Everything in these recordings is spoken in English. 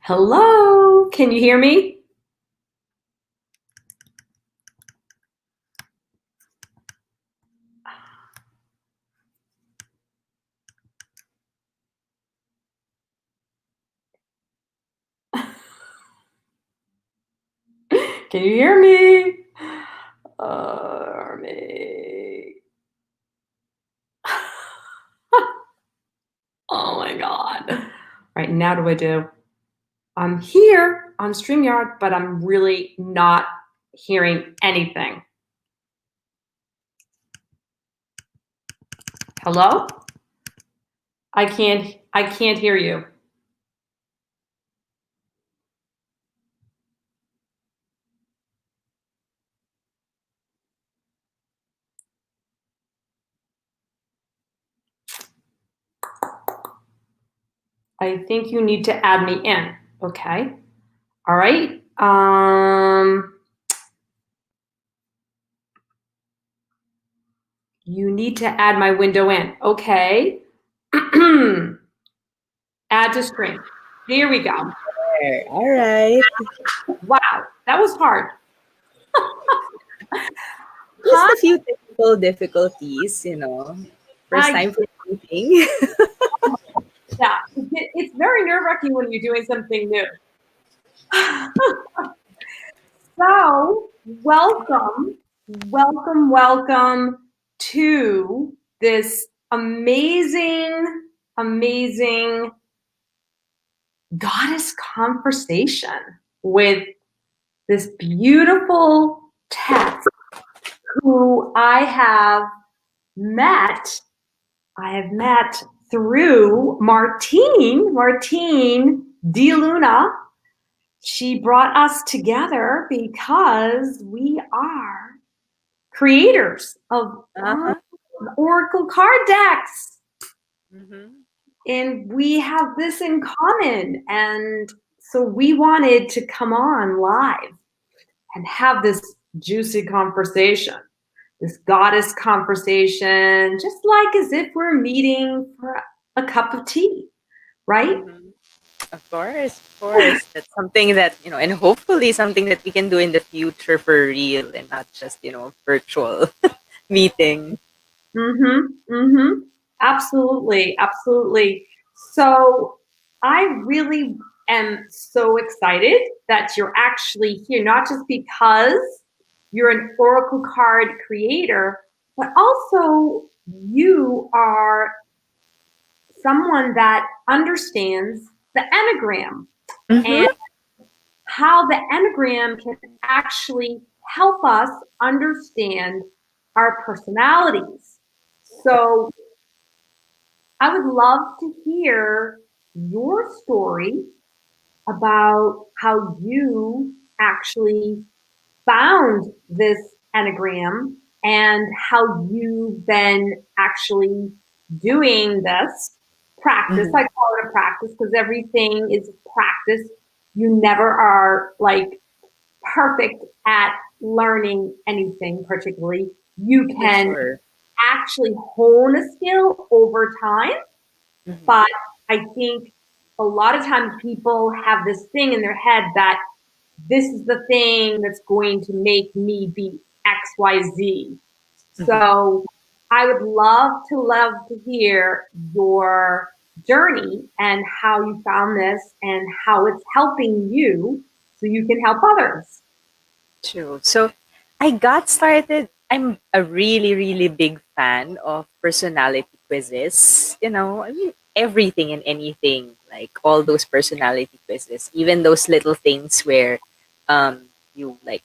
Hello, can you hear me? Can you hear me? Army. Oh my God. Right, now do I do? I'm here on StreamYard, but I'm really not hearing anything. Hello? I can't hear you. I think you need to add me in. Okay. All right. You need to add my window in. Okay. Add to screen. Here we go. There. All right. Wow, that was hard. Just Hi. a few technical difficulties, First I time for anything. Yeah, it's very nerve-wracking when you're doing something new. So, welcome to this amazing goddess conversation with this beautiful text who met I have met through Martine Di Luna. She brought us together because we are creators of Uh-huh. Oracle card decks. Mm-hmm. And we have this in common. And so we wanted to come on live and have this juicy conversation, this goddess conversation, just like as if we're meeting for a cup of tea, right? Mm-hmm. Of course, of course. That's something that, and hopefully something that we can do in the future for real and not just, virtual meeting. Absolutely, absolutely. So I really am so excited that you're actually here, not just because you're an Oracle card creator, but also you are someone that understands the Enneagram Mm-hmm. and how the Enneagram can actually help us understand our personalities. So I would love to hear your story about how you actually found this Enneagram and how you've been actually doing this practice. Mm-hmm. I call it a practice because everything is practice. You never are like perfect at learning anything particularly. You For can sure. actually hone a skill over time, Mm-hmm. but I think a lot of times people have this thing in their head that this is the thing that's going to make me be XYZ. Mm-hmm. So I would love to hear your journey and how you found this and how it's helping you so you can help others. True. So I got started. I'm a really, really big fan of personality quizzes. I mean, everything and anything, like all those personality quizzes, even those little things where you like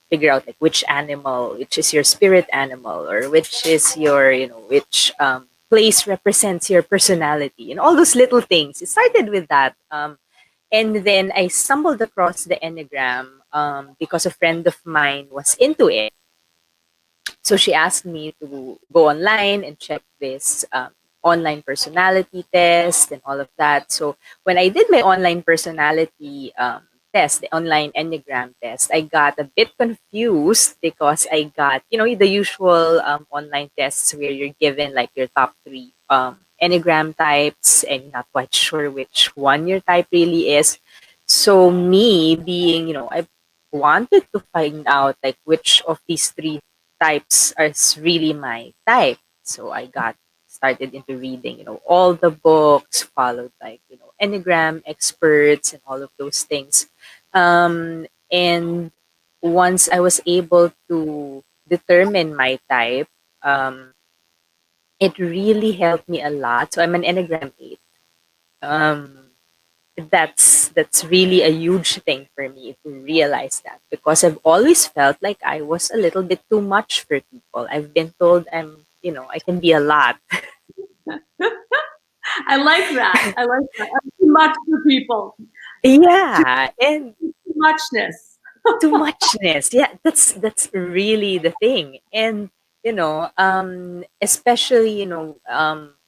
figure out like which animal, which is your spirit animal, or which is your, which place represents your personality, and all those little things. It started with that. And then I stumbled across the Enneagram because a friend of mine was into it. So she asked me to go online and check this online personality test and all of that. So when I did my online personality test, the online Enneagram test, I got a bit confused because I got, the usual online tests where you're given like your top three Enneagram types and you're not quite sure which one your type really is. So me being, I wanted to find out like which of these three types is really my type. So I got started into reading, all the books, followed like, Enneagram experts and all of those things. And once I was able to determine my type, um, it really helped me a lot. So I'm an Enneagram 8. Um, that's really a huge thing for me to realize that because I've always felt like I was a little bit too much for people. I've been told I can be a lot. I like that. I like that. I'm too much for people. Too, Yeah, and too muchness. too muchness. Yeah, that's really the thing. And especially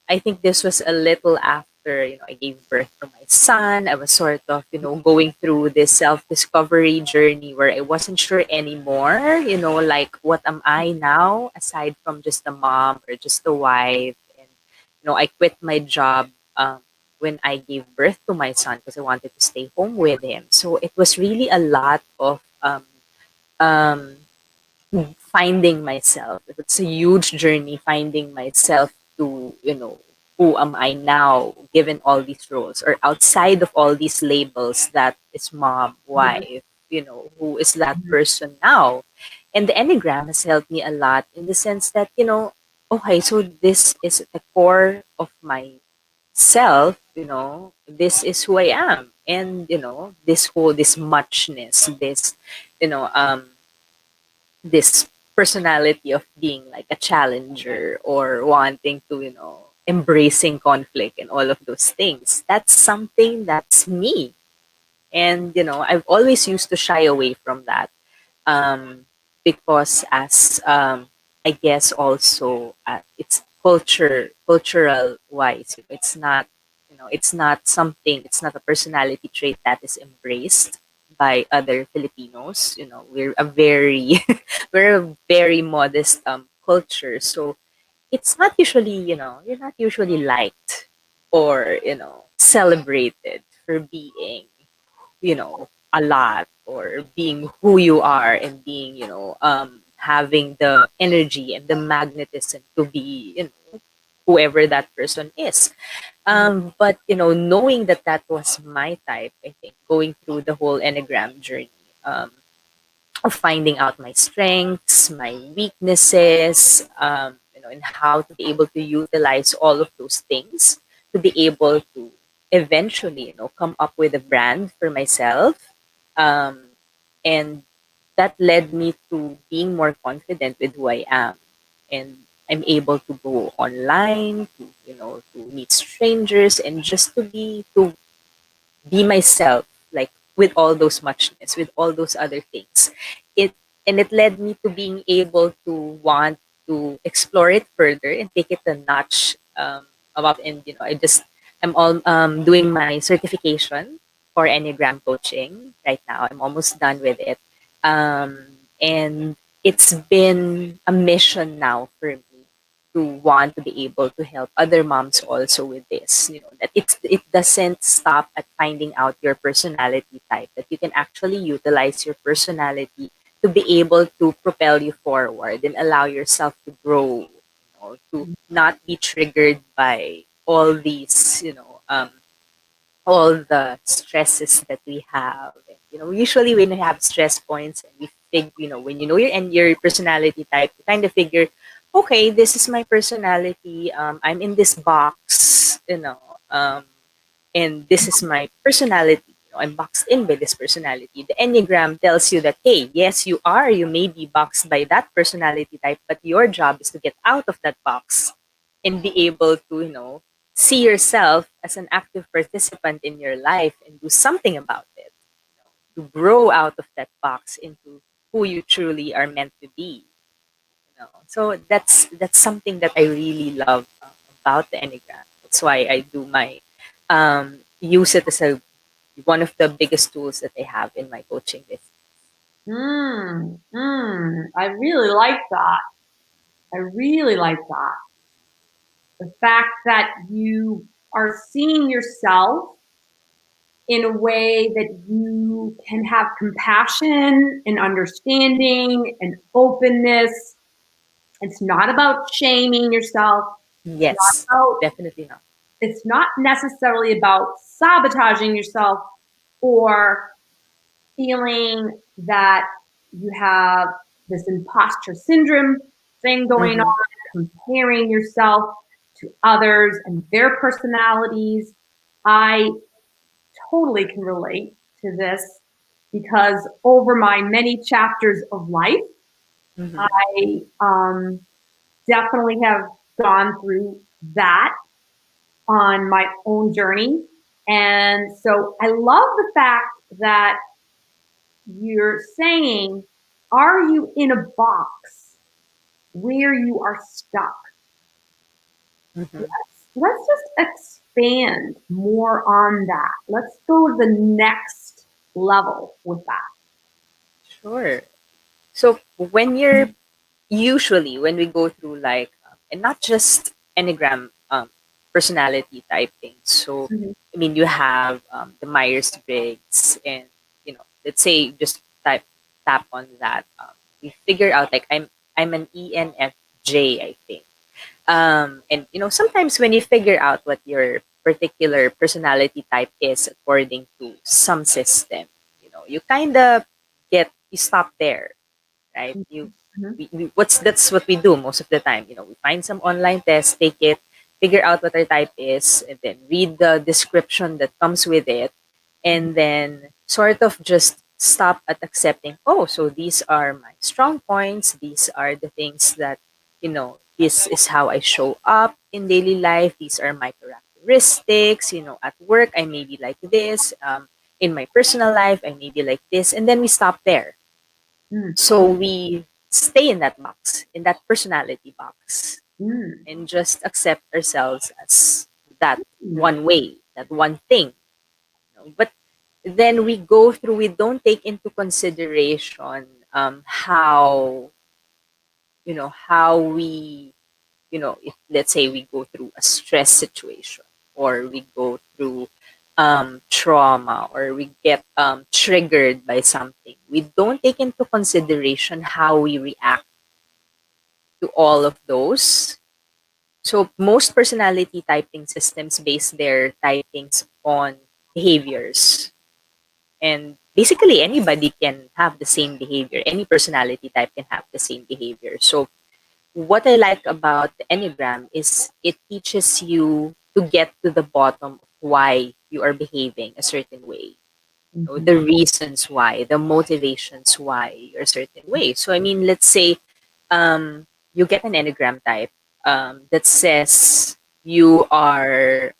I think this was a little after I gave birth to my son. I was sort of going through this self discovery journey where I wasn't sure anymore. Like what am I now aside from just a mom or just a wife? And I quit my job. When I gave birth to my son because I wanted to stay home with him. So it was really a lot of um, finding myself. It's a huge journey finding myself to, who am I now given all these roles or outside of all these labels that is mom, wife, who is that person now? And the Enneagram has helped me a lot in the sense that, okay, so this is the core of my self, this is who I am. And, this muchness, you know, um, this personality of being like a challenger or wanting to, embracing conflict and all of those things. That's something that's me. And, I've always used to shy away from that um, because as I guess also it's cultural wise, it's not something, it's not a personality trait that is embraced by other Filipinos. We're a very we're a very modest culture, so it's not usually you're not usually liked or celebrated for being a lot or being who you are and being having the energy and the magnetism to be whoever that person is. But knowing that that was my type, I think going through the whole enneagram journey, um, of finding out my strengths, my weaknesses, and how to be able to utilize all of those things to be able to eventually, come up with a brand for myself. Um, and that led me to being more confident with who I am. And I'm able to go online, to meet strangers and just to be myself, like with all those muchness, with all those other things. It and it led me to being able to want to explore it further and take it a notch about. And I'm all doing my certification for Enneagram coaching right now. I'm almost done with it, um, and it's been a mission now for me to want to be able to help other moms also with this, that it doesn't stop at finding out your personality type, that you can actually utilize your personality to be able to propel you forward and allow yourself to grow, to not be triggered by all these all the stresses that we have. And, usually when we have stress points and we think, when you know your personality type, you kind of figure, okay, this is my personality. I'm in this box, um, and this is my personality. I'm boxed in by this personality. The Enneagram tells you that, hey, yes, you are. You may be boxed by that personality type, but your job is to get out of that box and be able to, see yourself as an active participant in your life and do something about it, to grow out of that box into who you truly are meant to be. So that's something that I really love about the Enneagram. That's why I do my use it as a one of the biggest tools that I have in my coaching business. I really like that. I really like that. The fact that you are seeing yourself in a way that you can have compassion and understanding and openness. It's not about shaming yourself. It's not Yes, about, definitely not. it's not necessarily about sabotaging yourself or feeling that you have this imposter syndrome thing going Mm-hmm. on, comparing yourself to others and their personalities. I totally can relate to this because over my many chapters of life, Mm-hmm. I definitely have gone through that on my own journey. And so I love the fact that you're saying, are you in a box where you are stuck? Mm-hmm. Let's just expand more on that. Let's go to the next level with that. Sure. So when you're usually when we go through like and not just enneagram personality typing, so Mhm. I mean you have the myers-briggs, and let's say just tap on that, we figure out like I'm an enfj, I think. And sometimes when you figure out what your particular personality type is according to some system, you kind of you stop there, right? Mhm. That's what we do most of the time. We find some online test, take it, figure out what our type is, and then read the description that comes with it, Mhm. and then sort of just stop at accepting. Oh, so these are my strong points. These are the things that This is how I show up in daily life. These are my characteristics. At work I may be like this. In my personal life I may be like this, and then we stop there, Mhm. so we stay in that box, in that personality box, Mhm. and just accept ourselves as that Mhm. one way, that one thing. But then we don't take into consideration how we, if let's say we go through a stress situation, or we go through trauma, or we get triggered by something, we don't take into consideration how we react to all of those. So most personality typing systems base their typings on behaviors. And basically anybody can have the same behavior. Any personality type can have the same behavior. So what I like about the Enneagram is it teaches you to get to the bottom of why you are behaving a certain way. Mhm. The reasons why, the motivations why you're a certain way. So I mean, let's say you get an Enneagram type that says you are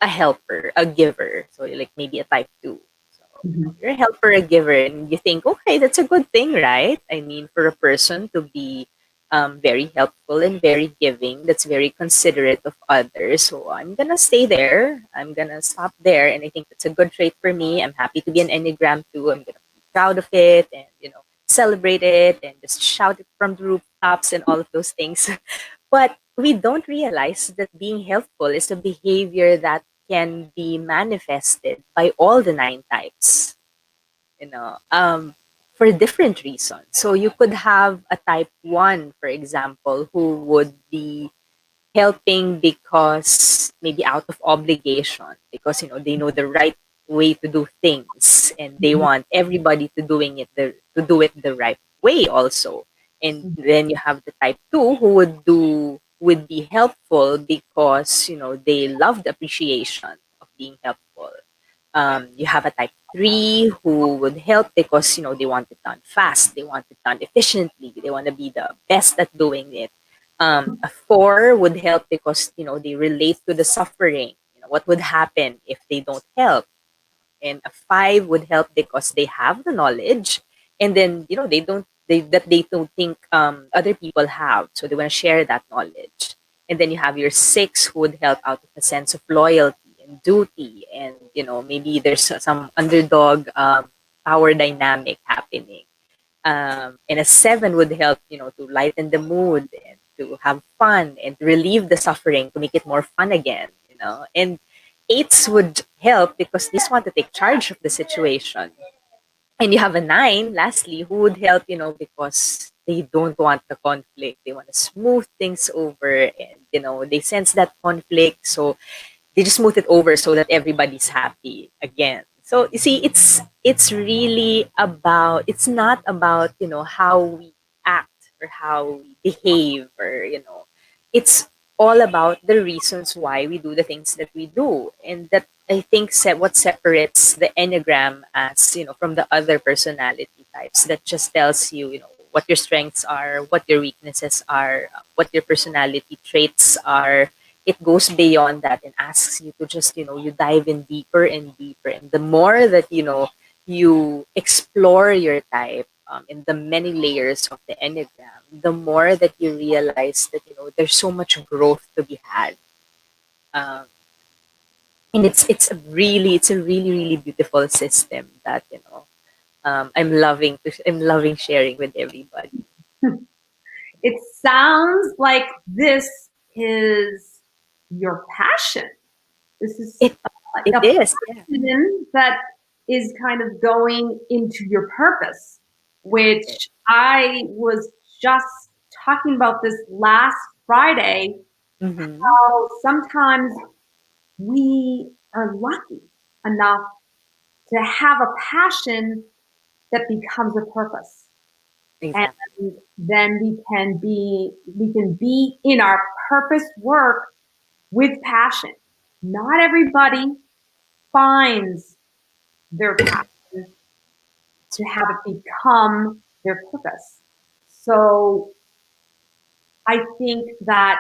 a helper, a giver. So like maybe a type 2. So Mhm. you're a helper, a giver, and you think, okay, that's a good thing, right? I mean, for a person to be very helpful and very giving, that's very considerate of others. So I'm gonna stay there. I'm gonna stop there, and I think that's a good trait for me. I'm happy to be an Enneagram too. I'm gonna be proud of it, and celebrate it, and just shout it from the rooftops and all of those things. But we don't realize that being helpful is a behavior that can be manifested by all the nine types, you know, um, for different reasons. So you could have a type 1, for example, who would be helping because maybe out of obligation, because they know the right way to do things, and they Mhm. want everybody to do it the right way also. And then you have the type 2 who would be helpful because they love the appreciation of being helpful. You have a type 3 who would help because they want it done fast, they want it done efficiently, they want to be the best at doing it. A 4 would help because they relate to the suffering. What would happen if they don't help? And a 5 would help because they have the knowledge, and then they don't think other people have, so they want to share that knowledge. And then you have your 6 who would help out of a sense of loyalty and duty, and maybe there's some underdog power dynamic happening. And a 7 would help to lighten the mood, to have fun and relieve the suffering to make it more fun again, you know. And eights would help because they just want to take charge of the situation. And you have a nine, lastly, who would help, you know, because they don't want the conflict. They want to smooth things over and, you know, they sense that conflict. So they just smooth it over so that everybody's happy again. So you see, it's really about, it's not about, you know, how we act or how we behave, or, you know, it's all about the reasons why we do the things that we do. And that, I think, what separates the Enneagram as, you know, from the other personality types, that just tells you, you know, what your strengths are, what your weaknesses are, what your personality traits are. It goes beyond that and asks you to just, you know, you dive in deeper and deeper. And the more that, you know, you explore your type, in the many layers of the Enneagram, the more that you realize that, you know, there's so much growth to be had. Um, and it's a really, really beautiful system that, you know, I'm loving sharing with everybody. It sounds like this is your passion. This is It it a is, yeah. passion that is kind of going into your purpose, which I was just talking about this last Friday. Mm-hmm. How sometimes we are lucky enough to have a passion that becomes a purpose. And Exactly. then we can be in our purpose work with passion. Not everybody finds their passion That's to right. have it become their purpose. So I think that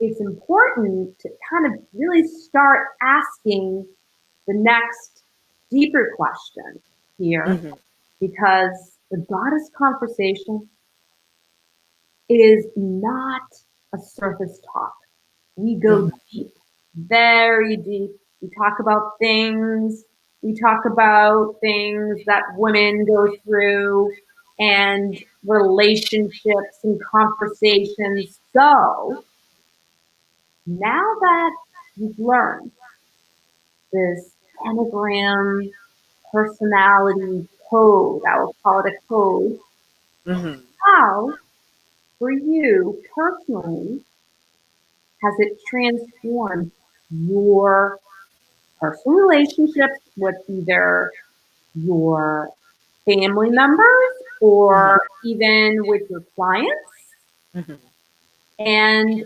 it's important to kind of really start asking the next deeper question here, Mm-hmm. because the goddess conversation is not a surface talk. We go Mm-hmm. deep, very deep. We talk about things. We talk about things that women go through and relationships and conversations. So now that you've learned this Enneagram personality code, I will call it a code, Mm-hmm. how, for you personally, has it transformed your personal relationships with either your family members Mm-hmm. or even with your clients? Mm-hmm. And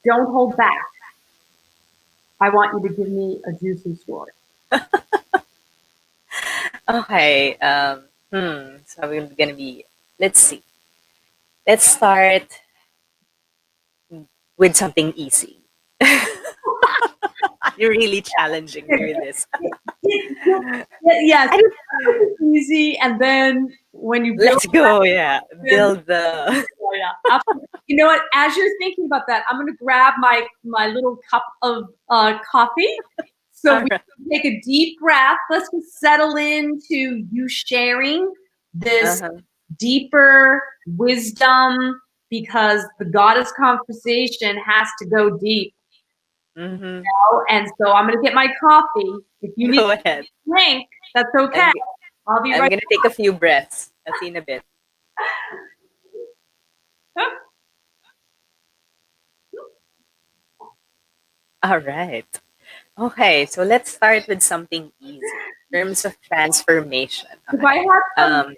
don't hold back. I want you to give me a juicy story. Okay. So we're gonna be. Let's see. Let's start with something easy. You're really challenging me with this. Yes, I don't, it's easy, and then when you build let's go. Yeah, it, build the. oh, yeah, absolutely. You know what? As you're thinking about that, I'm going to grab my little cup of coffee. So All we right. can take a deep breath. Let's just settle into you sharing this Uh-huh. deeper wisdom, because the goddess conversation has to go deep. Mm-hmm. And so I'm going to get my coffee. If you need Go a ahead. drink, that's okay. I'm I'll be I'm right gonna take a few breaths. I'll see in a bit. back. All right. Okay, so let's start with something easy in terms of transformation. If I Okay. had some Um,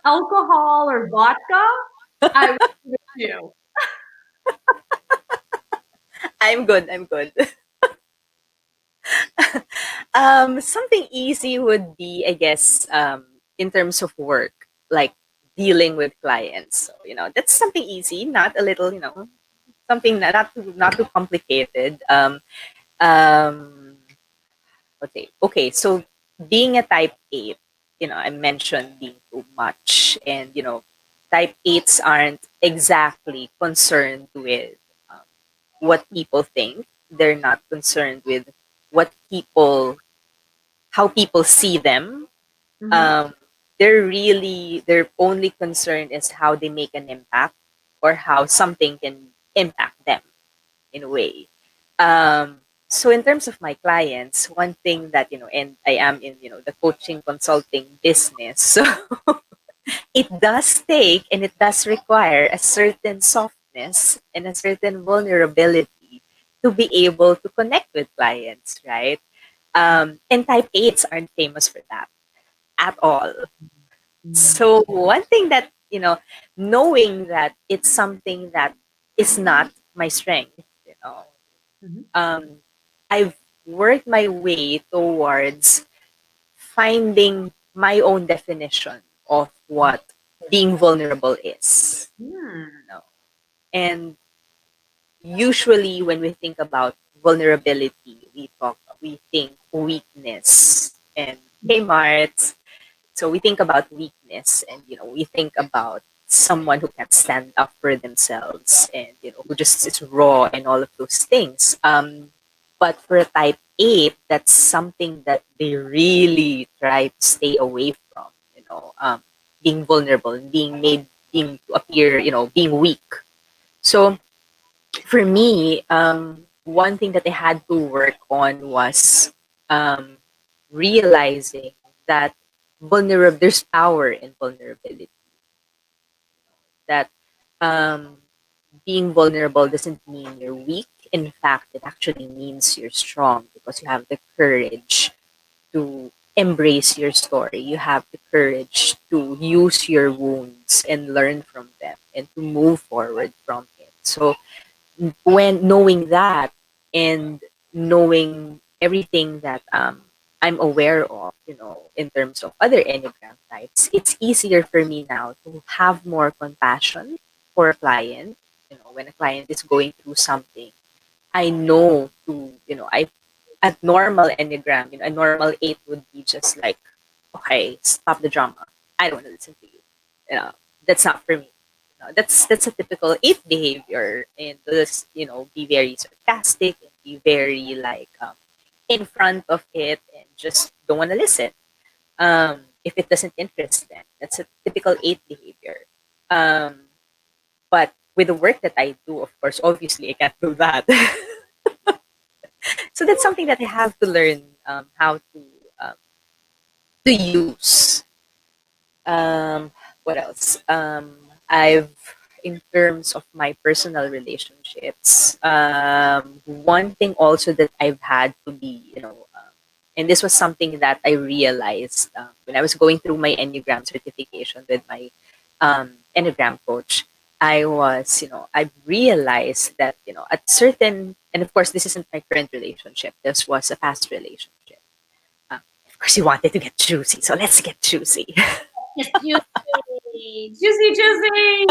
alcohol or vodka, I would give it to you. I'm good. I'm good. Something easy would be, I guess, in terms of work, like dealing with clients. So, you know, that's something easy, not a little, you know, something not too complicated. Um, okay. So being a type eight, you know, I mentioned being too much, and you know, type eights aren't exactly concerned with um, what people think. They're not concerned with what people how people see them. Mm-hmm. Um, their only concern is how they make an impact. or how something can impact them in a way. Um, so in terms of my clients, one thing that, and I am in, the coaching consulting business. So it does take and it does require a certain softness and a certain vulnerability to be able to connect with clients, right? And type 8s aren't famous for that at all. Mm. So one thing that, knowing that it's something that is not my strength, Mhm. um, I've worked my way towards finding my own definition of what being vulnerable is. Hmm. And usually when we think about vulnerability, we think weakness and Kmart. So we think about weakness and we think about someone who can stand up for themselves and who just is raw and all of those things. But for a type 8, that's something that they really try to stay away from, being vulnerable and being to appear, being weak. So for me, one thing that I had to work on was um, realizing that there's power in vulnerability. That um, being vulnerable doesn't mean you're weak. In fact, it actually means you're strong because you have the courage to embrace your story. You have the courage to use your wounds and learn from them and to move forward from it. So when knowing that and knowing everything that I'm aware of, in terms of other Enneagram types, it's easier for me now to have more compassion for a client. When a client is going through something, I know to, I at normal Enneagram, a normal 8 would be just like, okay, stop the drama. I don't want to listen to you. You know, that's not for me. That's a typical 8 behavior, and just be very sarcastic and be very like in front of it and just don't want to listen. If it doesn't interest them, that's a typical 8 behavior. Um, but with the work that I do, of course, obviously I can't do that. So that's something that I have to learn how um, to use. Um, what else? I've in terms of my personal relationships, one thing also that I've had to be, and this was something that I realized when I was going through my Enneagram certification with my Enneagram coach. I realized that, at certain, and of course, this isn't my current relationship. This was a past relationship. Uh, of course, you wanted to get juicy, so let's get juicy. It's juicy, juicy, juicy.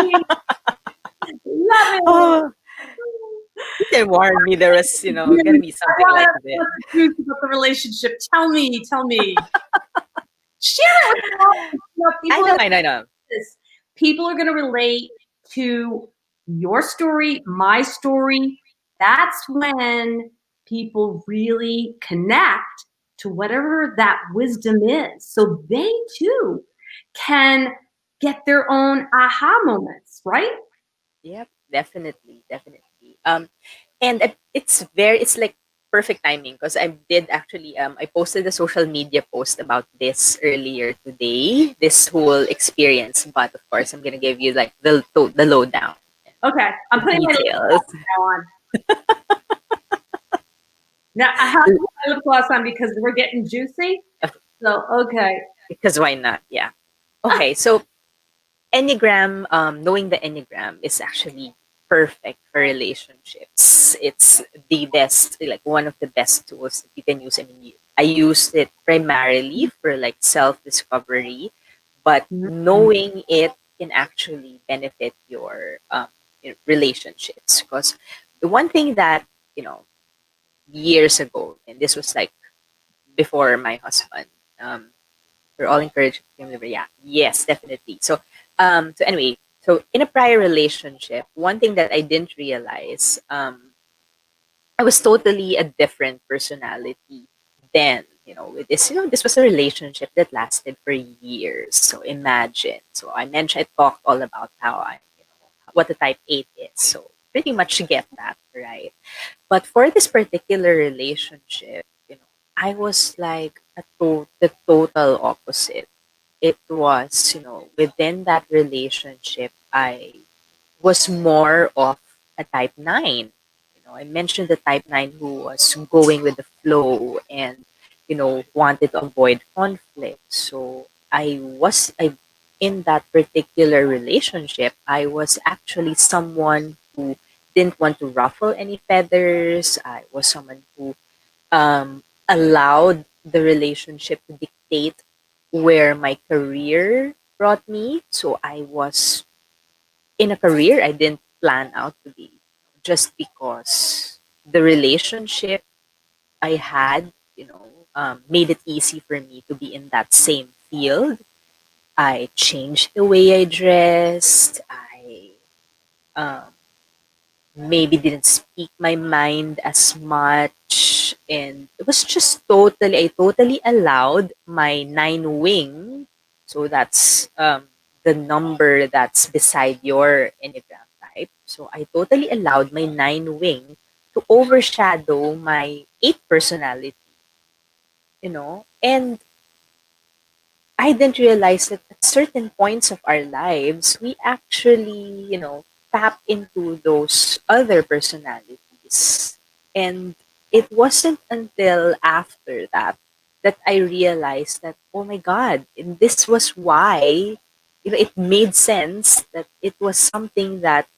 Love it. Oh, you can warn me there was, gonna be I something like want this. to juice about the relationship. Tell me, tell me. Share it with the audience. I People know, are I know, I know. this. People are going to relate to your story, my story. That's when people really connect to whatever that wisdom is. So they too can get their own aha moments, right? Yep, definitely, definitely. And it's like perfect timing because I did actually I posted a social media post about this earlier today, this whole experience. But of course, I'm gonna give you like the lowdown, Okay, I'm the putting my lip details. gloss on. Now I have to put my lip gloss on because we're getting juicy. So okay. Because why not? Yeah. Okay, so Enneagram, knowing the Enneagram is actually perfect for relationships. It's the best, like one of the best tools that you can use. I mean, I used it primarily for like self discovery, but Mhm. knowing it can actually benefit your relationships. Because the one thing that, you know, years ago, and this was like before my husband, um, we're all encouraged to deliver. Yeah, yes, definitely. So anyway, so in a prior relationship, one thing that I didn't realize, I was totally a different personality then. With this, this was a relationship that lasted for years. So imagine. So I mentioned, I talked all about how what a type 8 is. So pretty much get that, right? But for this particular relationship, I was like the total opposite. It was, within that relationship, I was more of a type 9. I mentioned the type 9 who was going with the flow and, wanted to avoid conflict. So I in that particular relationship, I was actually someone who didn't want to ruffle any feathers. I was someone who allowed the relationship to dictate where my career brought me. So I was in a career I didn't plan out to be, just because the relationship I had, made it easy for me to be in that same field. I changed the way I dressed. I um, maybe didn't speak my mind as much. And it was just I totally allowed my nine wing. So that's the number that's beside your Enneagram type. So I totally allowed my nine wing to overshadow my eight personality, and I didn't realize that at certain points of our lives, we actually, tap into those other personalities. And it wasn't until after that I realized that, oh my God, and this was why, it made sense that it was something that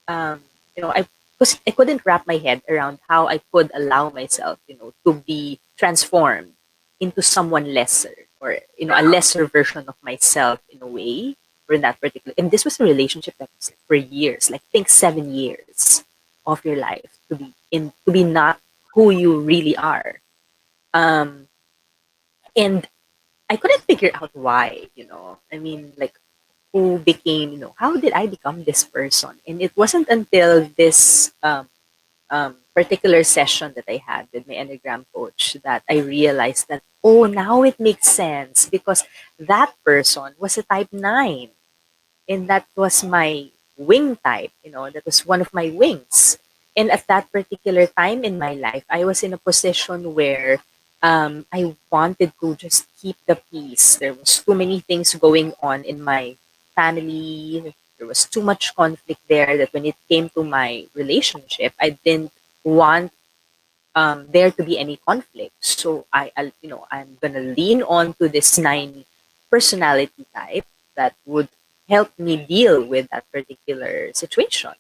um, I because I couldn't wrap my head around how I could allow myself, to be transformed into someone lesser, or a lesser version of myself in a way, or in that particular. And this was a relationship that was like for years, like think 7 years of your life to be not who you really are. Um, and I couldn't figure out why. I mean, like who became, how did I become this person? And it wasn't until this particular session that I had with my Enneagram coach that I realized that, oh, now it makes sense because that person was a type 9. And that was my wing type, that was one of my wings. And at that particular time in my life, I was in a position where I wanted to just keep the peace. There was too many things going on in my family. There was too much conflict there that when it came to my relationship, I didn't want there to be any conflict. So I'm gonna lean on to this 9 personality type that would help me deal with that particular situation.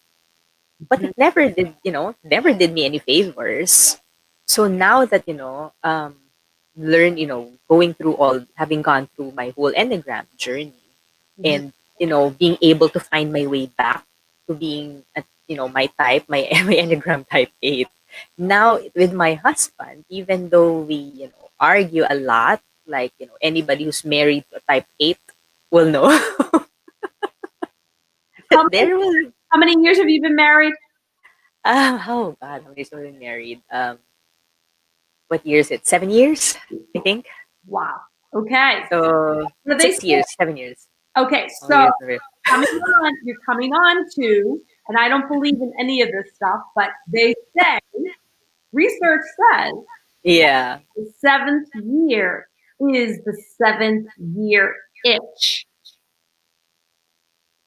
But it never did me any favors. So now that learn, going through having gone through my whole Enneagram journey, Mhm. and being able to find my way back to being my type, my my Enneagram type 8. Now with my husband, even though we argue a lot, like anybody who's married to a type 8 will know How that many, there will how many years have you been married? oh god, how many years have we been married? What year is it? 7 years, I think. Wow. Okay. So What do they say? 6 years, 7 years. Okay, Oh, so years of it. you're coming on to, and I don't believe in any of this stuff, but they say, research says Yeah. the seventh year is the seventh year itch.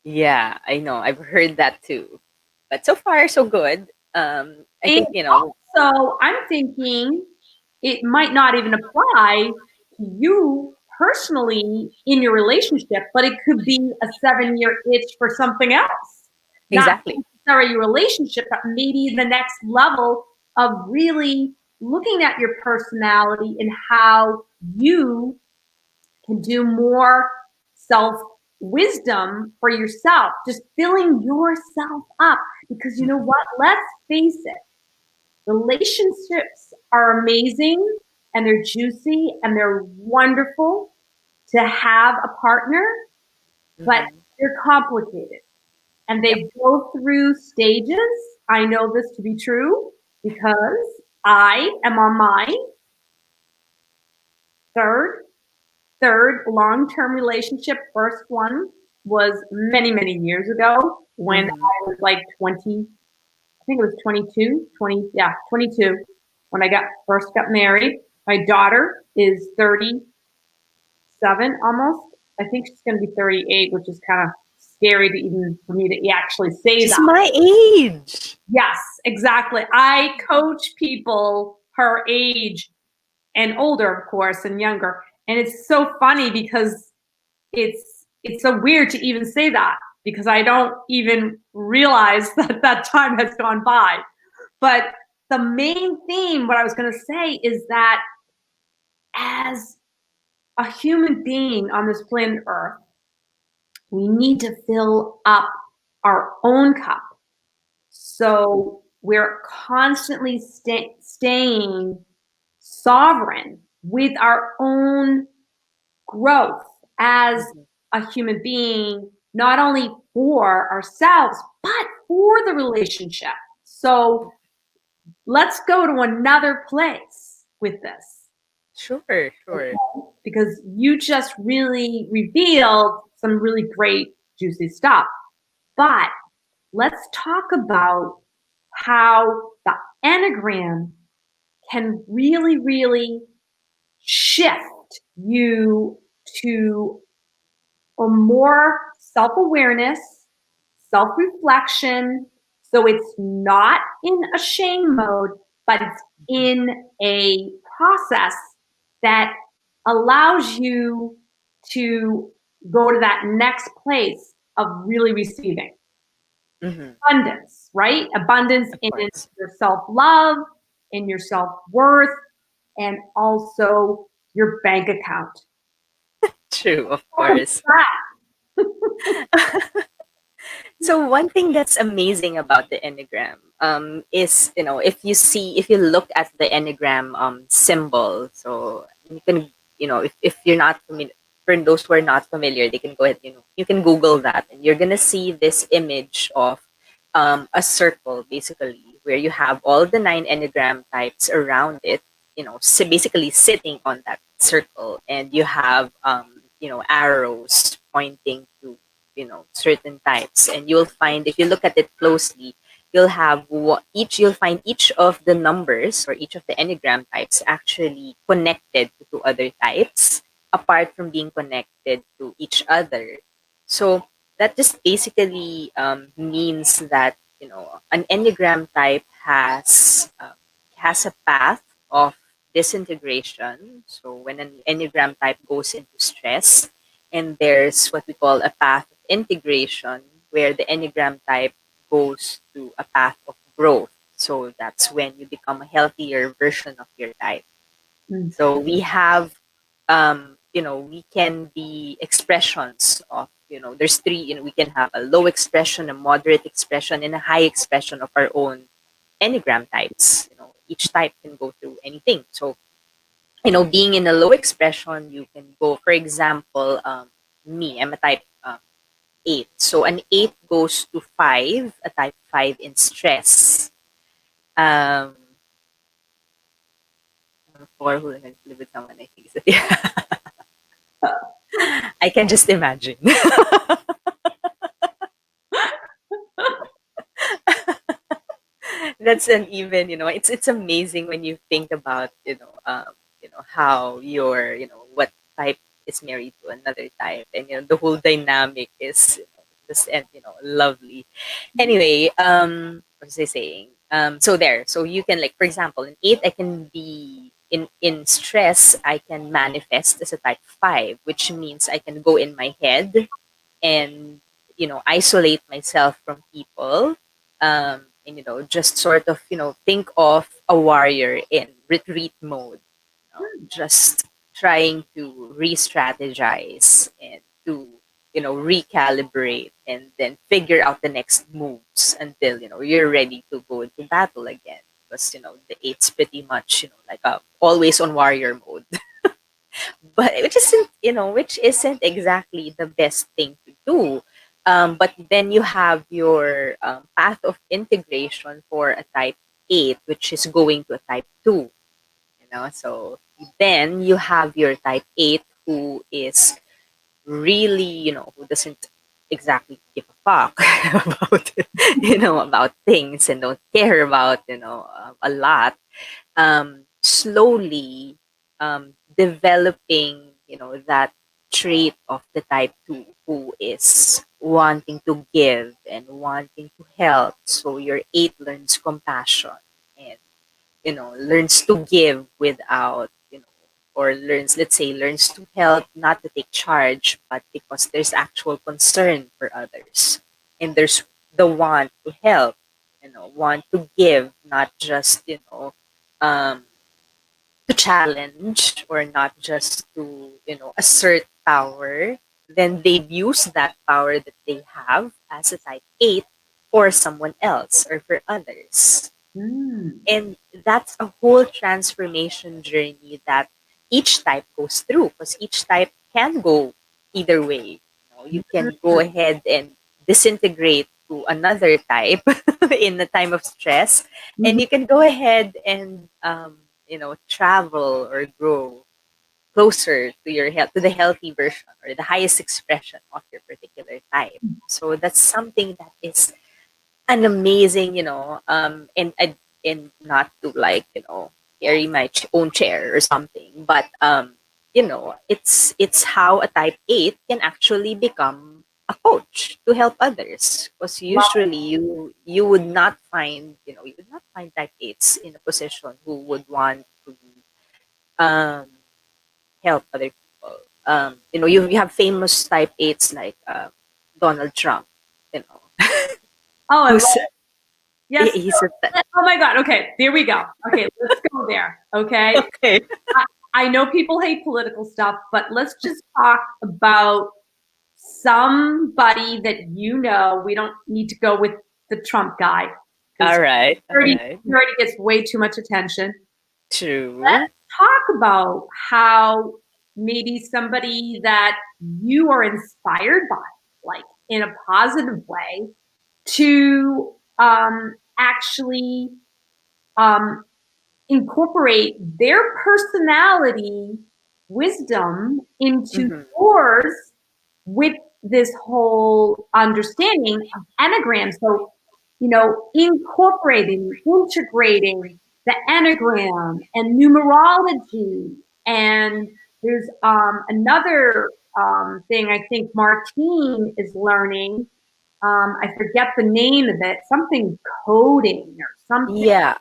Yeah, I know. I've heard that too. But so far, so good. I And think, also, I'm thinking it might not even apply to you personally in your relationship, but it could be a 7 year itch for something else. Not exactly. necessarily your relationship, but maybe the next level of really looking at your personality and how you can do more self wisdom for yourself, just filling yourself up. Because you know Mhm. what? Let's face it, relationships are amazing and they're juicy and they're wonderful to have a partner, but Mhm. they're complicated and Yep. they go through stages. I know this to be true because I am on my third third long-term relationship. First one, was many, many years ago when Mm-hmm. I was like 20, I think it was 22, 20, yeah, 22 when I got first got married. My daughter is 37 almost. I think she's going to be 38, which is kind of scary to even for me to actually say She's that. my age. Yes, exactly. I coach people her age and older, of course, and younger. And it's so funny because it's so weird to even say that because I don't even realize that that time has gone by. But the main theme, what I was going to say, is that as a human being on this planet Earth, we need to fill up our own cup. So we're constantly staying sovereign with our own growth as Mm-hmm. a human being, not only for ourselves, but for the relationship. So let's go to another place with this. Sure, sure. Okay? Because you just really revealed some really great, juicy stuff. But let's talk about how the Enneagram can really, really shift you to a more self awareness, self reflection. So it's not in a shame mode, but it's in a process that allows you to go to that next place of really receiving Mm-hmm. abundance, right? Abundance Of in course. your self love, in your self worth, and also your bank account. True, of Welcome course. back. So one thing that's amazing about the Enneagram is, if you look at the Enneagram symbol, so you can, if you're not familiar, for those who are not familiar, they can go ahead, you can Google that, and you're gonna see this image of a circle, basically, where you have all the nine Enneagram types around it, basically sitting on that circle, and you have arrows pointing to certain types, and you'll find, if you look at it closely, you'll find each of the numbers or each of the enneagram types actually connected to other types apart from being connected to each other. So that just basically means that an enneagram type has a path of disintegration. So when an enneagram type goes into stress, and there's what we call a path of integration, where the enneagram type goes to a path of growth. So that's when you become a healthier version of your type. Mm. So we have, we can be expressions of, there's three, we can have a low expression, a moderate expression, and a high expression of our own enneagram types. Each type can go through anything. So being in a low expression, you can go, for example, me, I'm a type 8. So an 8 goes to 5, a type 5 in stress. Um, 4 who live with someone, I think. So, yeah, I can just imagine. That's an even, it's amazing when you think about, how what type is married to another type, and the whole dynamic is just, and lovely. Anyway, what was I saying? So there, so you can, like, for example, in 8, I can be in stress, I can manifest as a type 5, which means I can go in my head and isolate myself from people, and just sort of think of a warrior in retreat mode, just trying to re-strategize and to recalibrate, and then figure out the next moves until you're ready to go into battle again, because the eight's pretty much like a always on warrior mode. But which isn't exactly the best thing to do. But then you have your path of integration for a type 8, which is going to a type 2. So then you have your type 8 who is really, who doesn't exactly give a fuck about about things and don't care about a lot, slowly developing that trait of the type 2 who is wanting to give and wanting to help. So your 8 learns compassion and learns to give without or learns, let's say, learns to help, not to take charge, but because there's actual concern for others, and there's the want to help, want to give, not just um to challenge, or not just to assert power. Then they'd use that power that they have as a type 8 for someone else or for others. Mm. And that's a whole transformation journey that each type goes through, because each type can go either way. You can go ahead and disintegrate to another type in the time of stress, and Mhm. you can go ahead and travel or grow closer to your health, to the healthy version or the highest expression of your particular type. So that's something that is an amazing, and not to, like, carry my own chair or something, but it's how a type 8 can actually become a coach to help others, because usually you would not find type 8s in a position who would want to um help other people. You have famous type 8s like Donald Trump, you know Oh, I love who's yes. he's a Oh my God. Okay, there we go. Okay, let's go there. Okay. okay. I know people hate political stuff, but let's just talk about somebody that you know. We don't need to go with the Trump guy because All right. All right. he already gets way too much attention. True. Let's talk about how maybe somebody that you are inspired by, like in a positive way, to actually um, incorporate their personality wisdom into Hmm. yours with this whole understanding of enneagram. So, incorporating, integrating the enneagram and numerology. And there's another thing I think Martine is learning. I forget the name of it, something coding or something. Yeah.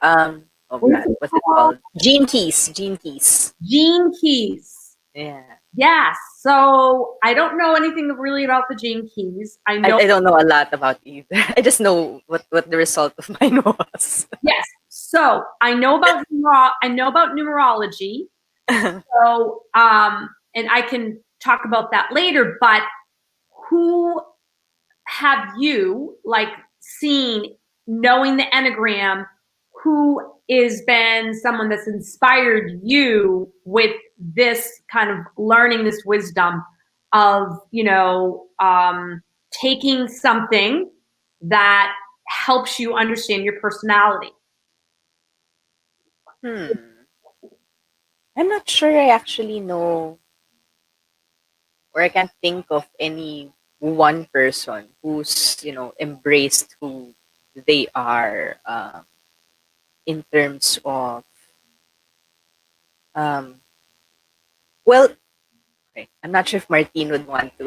Oh What's God, it what's it called? called? Gene keys. Gene keys. Gene keys. Yeah. Yes. So I don't know anything really about the gene keys. I I, know, I don't know a lot about either. I just know what the result of mine was. yes. So I know about numerology. So and I can talk about that later, but who have you like seen, knowing the enneagram, who is been someone that's inspired you with this kind of learning this wisdom of taking something that helps you understand your personality? Hmm. I'm not sure I actually know, or I can't think of any one person who's embraced who they are, in terms of um well, okay, I'm not sure if Martine would want to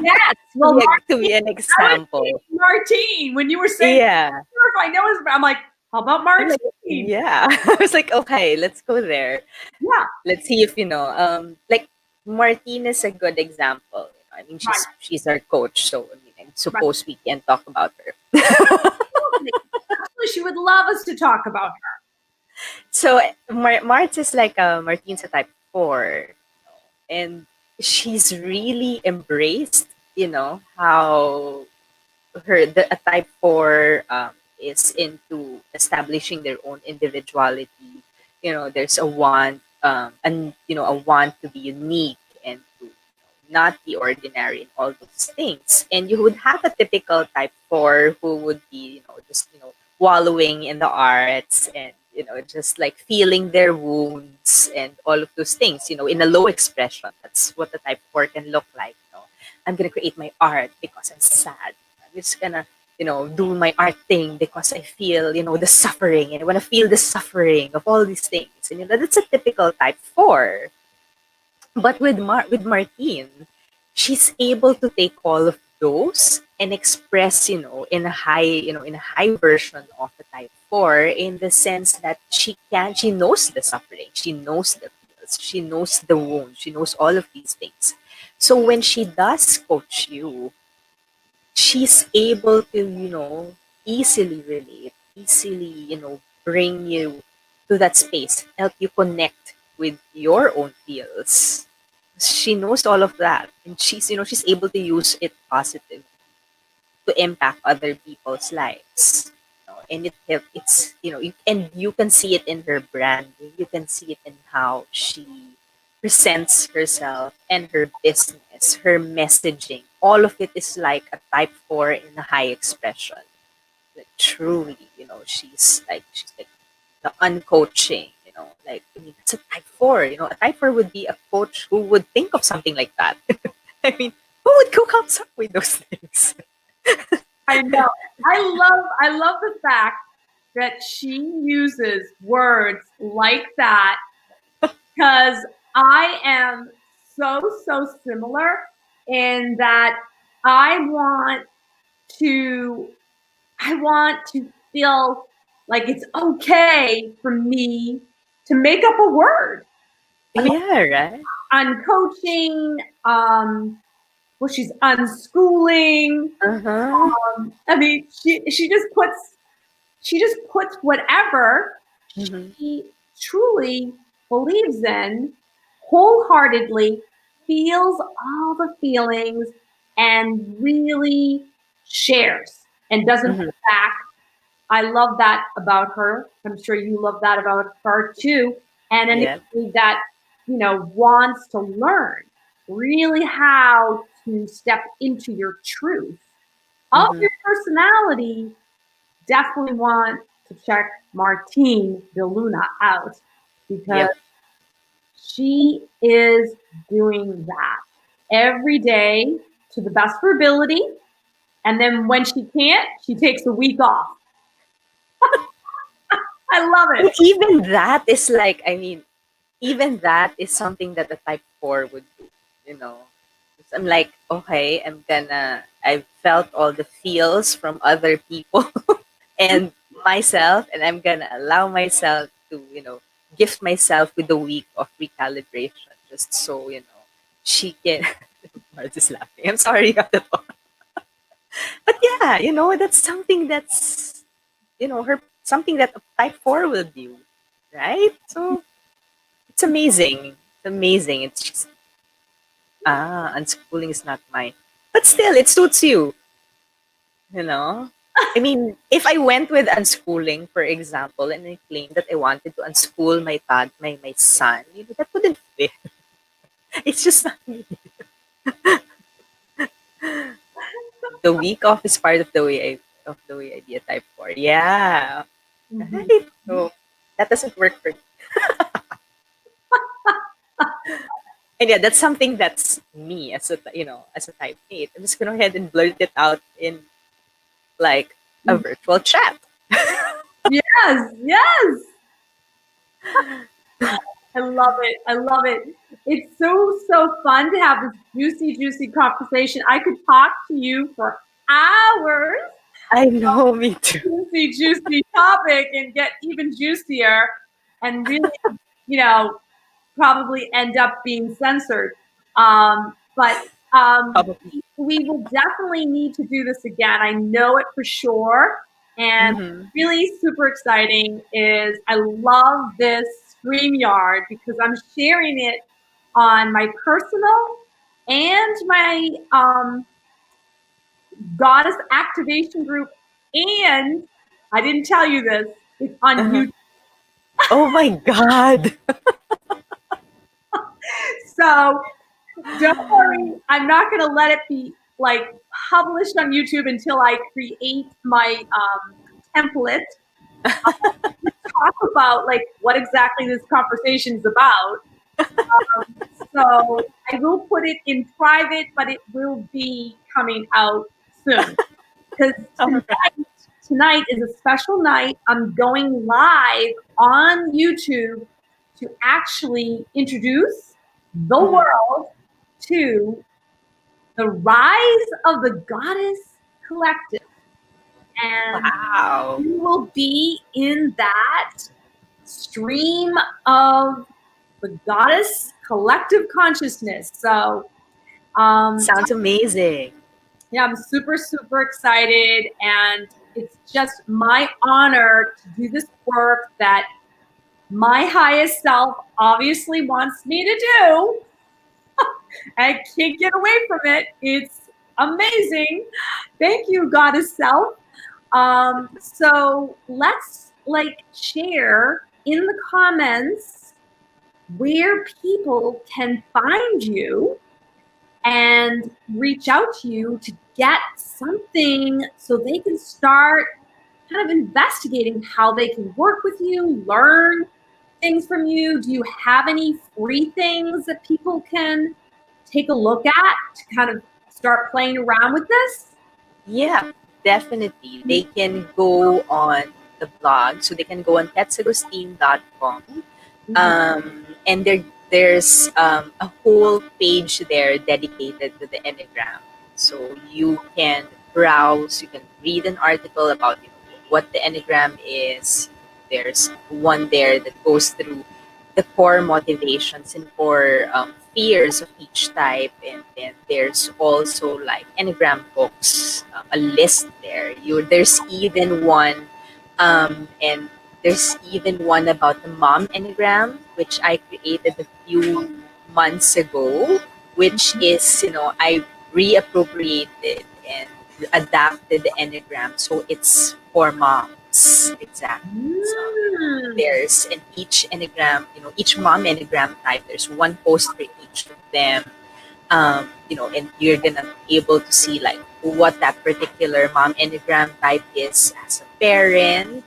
Yes. Well, to be an I was thinking example. Martine when you were saying, Yeah. sure, if I know his, I'm like, how about I'm like, Martine? yeah. I was like, okay, let's go there. Yeah. Let's see if like Martine is a good example. I mean, Right. she's our coach, so I mean, I Right. suppose we can talk about her. Absolutely. Actually, she would love us to talk about her. So Mart is like Martine's a type 4, and she's really embraced, how a type 4 is into establishing their own individuality. There's a want, and a want to be unique and to not be ordinary and all those things. And you would have a typical type 4 who would be, just wallowing in the arts, and just like feeling their wounds and all of those things, in a low expression. That's what the type 4 can look like. I'm gonna create my art because I'm sad. I'm just gonna, do my art thing because I feel, the suffering, and I want to feel the suffering of all these things. And that's a typical type four. But with Martine, she's able to take all of those and express, in a high version of the type four, in the sense that she knows the suffering, she knows the feels, she knows the wound, she knows all of these things. So when she does coach you, she's able to, easily relate, easily, bring you to that space, help you connect with your own feels. She knows all of that, and she's able to use it positive to impact other people's lives. And and you can see it in her branding. You can see it in how she presents herself and her business, her messaging. All of it is like a type four in a high expression. Like truly, she's like the uncoaching. Like, I mean, it's a type four. A type four would be a coach who would think of something like that. I mean, who would cook up with those things? I know. I love the fact that she uses words like that because I am so similar in that I want to I want to feel like it's okay for me to make up a word. I mean, Yeah, right. uncoaching, well, she's unschooling. Uh huh. I mean, she just puts whatever Mm-hmm. she truly believes in wholeheartedly, feels all the feelings, and really shares and doesn't Mm-hmm. hold back. I love that about her. I'm sure you love that about her too. And Yeah. anybody that, wants to learn really how to step into your truth of Mm-hmm. your personality, definitely want to check Martine de Luna out because Yep. she is doing that every day to the best of her ability. And then when she can't, she takes a week off. I love But it. even that is like, I mean, even that is something that a type four would do. You know, 'Cause I'm like, okay, I felt all the feels from other people and myself, and I'm gonna allow myself to, gift myself with a week of recalibration, just so, she can. Mars is laughing. I'm sorry, got the talk. But yeah, that's something that's, her something that a type four will do, right? So it's amazing. It's amazing. It's just, unschooling is not mine, but still, it suits you. You know. I mean, if I went with unschooling, for example, and I claimed that I wanted to unschool my son, that wouldn't fit. It's just not me. The week off is part of the way I be a type four. Yeah. Mhm. Right. So that doesn't work for me. And yeah, that's something that's me as a type eight. I'm just gonna go ahead and blurt it out in like a virtual chat. Yes, yes. I love it. I love it. It's so fun to have this juicy conversation. I could talk to you for hours, I know, me too. juicy topic, and get even juicier and really, you know, probably end up being censored. But Probably. we will definitely need to do this again. I know it for sure. And Mm-hmm. really super exciting is I love this StreamYard because I'm sharing it on my personal and my goddess activation group. And I didn't tell you this, it's on Uh-huh. YouTube. Oh my god. So don't worry, I'm not going to let it be like published on YouTube until I create my template. Talk about like what exactly this conversation is about. So I will put it in private, but it will be coming out soon. Because All right. tonight is a special night. I'm going live on YouTube to actually introduce the Mhm. world to the rise of the Goddess Collective. And Wow. you will be in that stream of the Goddess Collective Consciousness. So, Sounds amazing. yeah, I'm super, super excited. And it's just my honor to do this work that my highest self obviously wants me to do. I can't get away from it. It's amazing. Thank you, Goddess Self. So let's like share in the comments where people can find you and reach out to you to get something so they can start kind of investigating how they can work with you, learn things from you. Do you have any free things that people can take a look at to kind of start playing around with this? Yeah, definitely. They can go on the blog, so they can go on tetsagustin.com. Mhm. And there's a whole page there dedicated to the Enneagram. So you can browse, you can read an article about what the Enneagram is. There's one there that goes through the core motivations and core fears of each type, and then there's also like Enneagram books, a list there. There's even one, and there's even one about the mom Enneagram, which I created a few months ago, which is, I reappropriated and adapted the Enneagram. So it's for moms. Exactly. So Mm. there's in each Enneagram, each mom Enneagram type, there's one post for each of them. And you're gonna be able to see like what that particular mom Enneagram type is as a parent,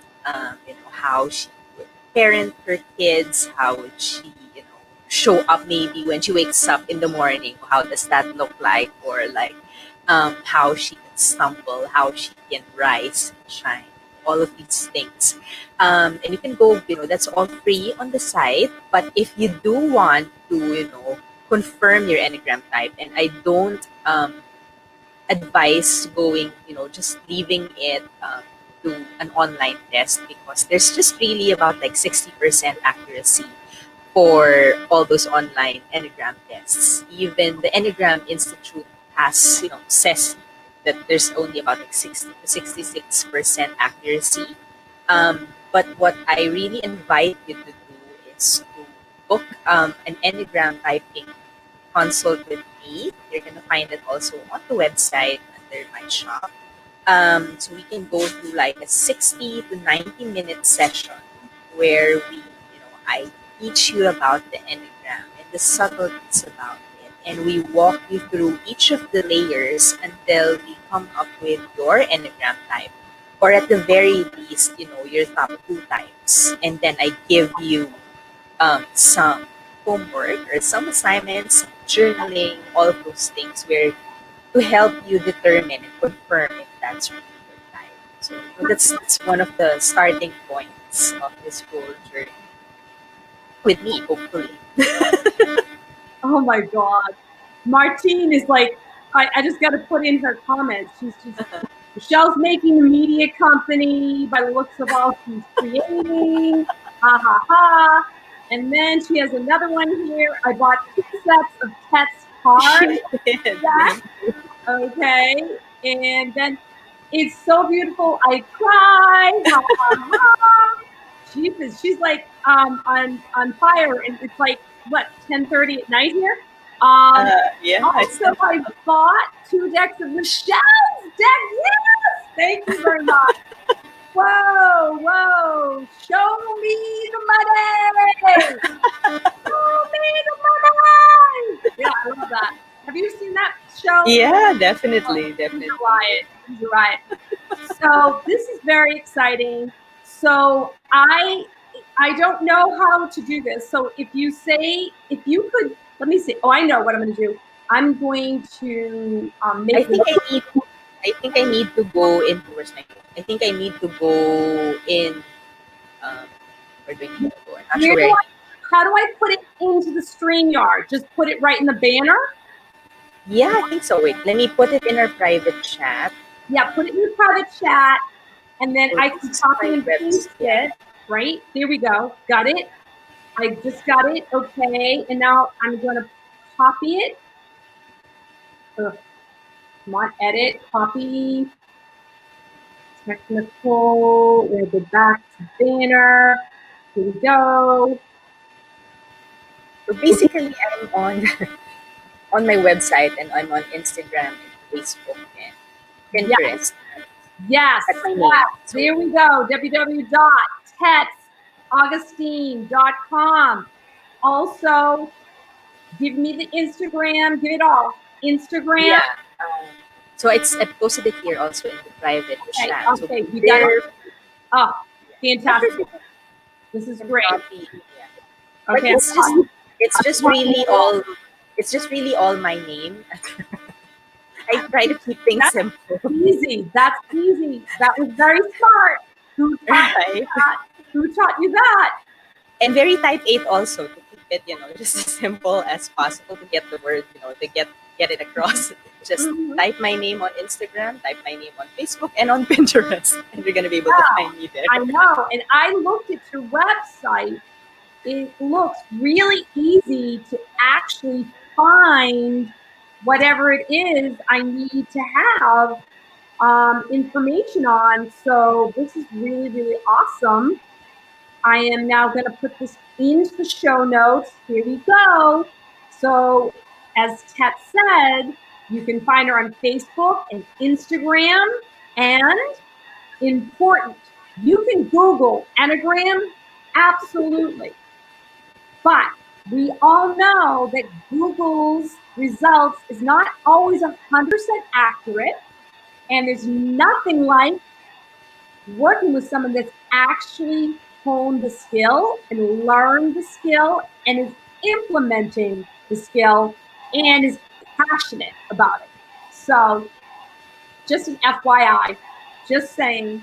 how she would parent her kids, how would she, show up maybe when she wakes up in the morning, how does that look like, or like how she can stumble, how she can rise and shine, all of these things. And you can go, that's all free on the site. But if you do want to, confirm your Enneagram type, and I don't advise going, just leaving it to an online test, because there's just really about like 60% accuracy for all those online Enneagram tests. Even the Enneagram Institute has, says that there's only about like 60 to 66% accuracy. But what I really invite you to do is to book an Enneagram typing consult with me. You're going to find it also on the website under my shop. So we can go through like a 60 to 90-minute session where I teach you about the Enneagram and the subtleties about it. And we walk you through each of the layers until we come up with your Enneagram type. Or at the very least, your top two types. And then I give you some homework or some assignments, journaling, all of those things where to help you determine and confirm if that's really your type. So that's one of the starting points of this whole journey with me, hopefully. Oh my God. Martine is like, I just got to put in her comments. She's just, Michelle's making a media company by the looks of all she's creating. Ha ha ha. And then she has another one here. I bought 2 sets of Tet's cards. She did. Yes. Okay. And then it's so beautiful. I cry. Ha ha ha. She's like on fire, and it's like what 10:30 at night here. Um, Yeah, I Also, said I bought 2 decks of Michelle's deck. Yes, thank you very much. Whoa, whoa! Show me the money. Show me the money. Yeah, I love that. Have you seen that show? yeah, Oh, definitely, he's definitely. a riot. He's a riot. So this is very exciting. So I don't know how to do this. So if you say, if you could, let me see. Oh, I know what I'm going to do. I'm going to I make this. think I need. I think I need to go into where's my phone? I think I need to go in. Um, where do I need to go? I'm not Where sure do where. how do I put it into the StreamYard? Just put it right in the banner? Yeah, I think so. Wait, let me put it in our private chat. Yeah, put it in the private chat, and then So I this can is copy my and website. paste Yeah. it. Right? There we go. Got it. I just got it. Okay. And now I'm going to copy it. Ugh, come on, edit, copy, technical, we'll go back to banner. Here we go. So basically, I'm on on my website and I'm on Instagram and Facebook and Yes, Pinterest yes, at my name. yes. So There we go. www.tetsaugustine.com. Also, give me the Instagram. Give it all. Instagram. yeah. Um, so I posted it here also in the private Okay, chat. So okay, we got it. there, Oh, after fantastic. you This is can great. copy. Yeah. But Okay, it's just really all it's just really all my name. I try to keep things that's simple, easy. That's easy. That was very smart. Who taught you right? that? Who taught you that? And very type 8 also to keep it, just as simple as possible to get the word, to get it across. Just Mhm. type my name on Instagram, type my name on Facebook and on Pinterest, and you're gonna be able to Yeah, find me there. I know. And I looked at your website. It looks really easy to actually find whatever it is I need to have information on. So this is really, really awesome. I am now going to put this into the show notes. Here we go. So, as Tet said, you can find her on Facebook and Instagram. And important, you can Google Enneagram, absolutely. But we all know that Google's results is not always 100% accurate. And there's nothing like working with someone that's actually honed the skill and learned the skill and is implementing the skill and is passionate about it. So, just an FYI, just saying.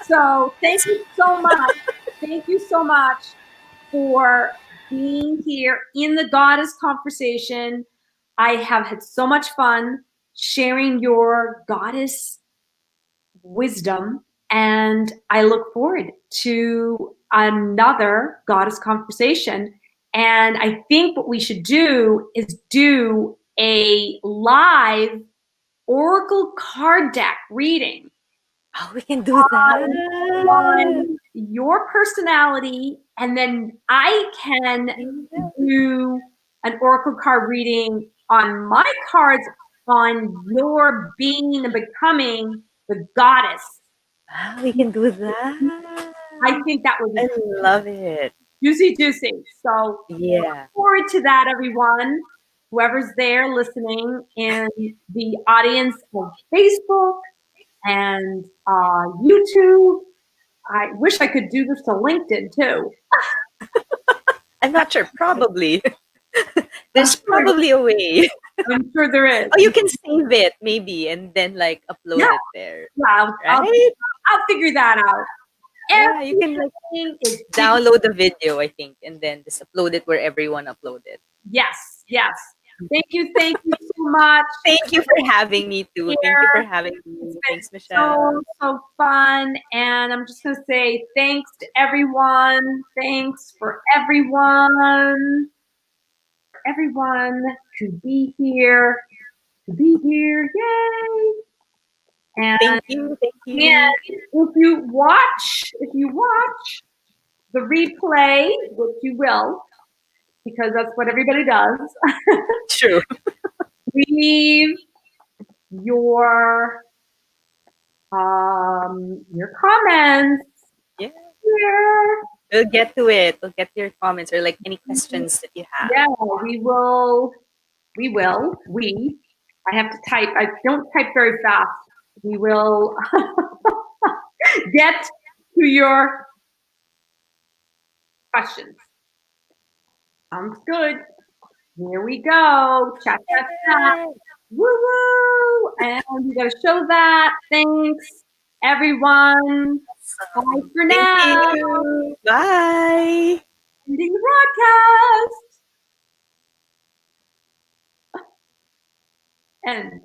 So, thank you so much. Thank you so much for being here in the Goddess Conversation. I have had so much fun sharing your goddess wisdom. And I look forward to another goddess conversation. And I think what we should do is do a live oracle card deck reading Oh, we can do that. on your personality, and then I can do an oracle card reading on my cards on your being and becoming the goddess. Ah, we can do that. I think that would be I love it. juicy, juicy. So look Yeah. forward to that, everyone. Whoever's there listening in the audience of Facebook and YouTube. I wish I could do this to LinkedIn too. I'm not sure. Probably. I'm There's sure, probably a way. I'm sure there is. Oh, you can save it maybe and then like upload Yeah, it there. yeah, Right? I'll figure that out. Yeah, you can like Everything is big. download the video, I think, and then just upload it where everyone uploaded. Yes, yes. Thank you so much. Thank you for having me too. Thank you for Here. having It's me. been Thanks, Michelle. so fun. And I'm just going to say thanks to everyone. Thanks for everyone. Everyone to be here. To be here. Yay. And Thank you. Thank man, you. if you watch the replay, which you will, because that's what everybody does, True. leave your comments Yeah. here. We'll get to it. We'll get to your comments or like any questions that you have. Yeah, we will. I have to type. I don't type very fast. We will get to your questions. Sounds good. Here we go. Chat, chat, chat. Woo woo! And you gotta show that. Thanks, everyone. Bye for Thank now. you. Bye. Ending the broadcast. End.